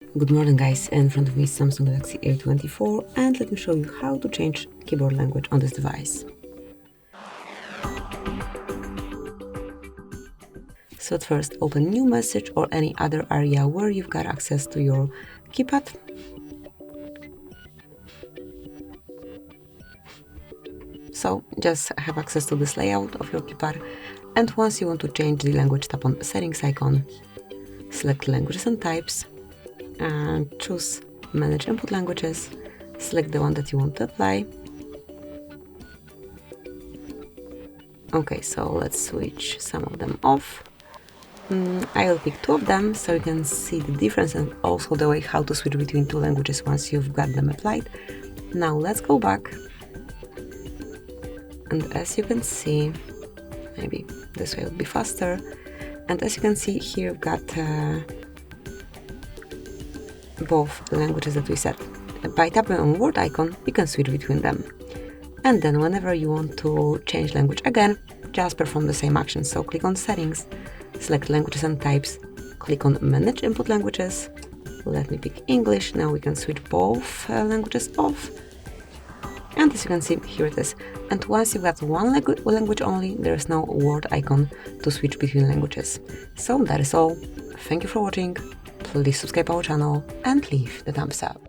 Good morning guys, in front of me is Samsung Galaxy A24 and let me show you how to change keyboard language on this device. So at first open new message or any other area where you've got access to your keypad. So just have access to this layout of your keypad, and once you want to change the language, tap on settings icon, select languages and types and choose manage input languages, select the one that you want to apply. Okay, so let's switch some of them off. I will pick two of them so you can see the difference and also the way how to switch between two languages once you've got them applied. Now let's go back, and as you can see, maybe this way will be faster, and as you can see here you've got both languages that we set. By tapping on word icon you can switch between them, and then whenever you want to change language again, just perform the same action. So click on settings, select languages and types, click on manage input languages, let me pick English. Now we can switch both languages off, and as you can see, here it is. And once you've got one language only, there is no word icon to switch between languages. So that is all. Thank you for watching. Please subscribe our channel and leave the thumbs up.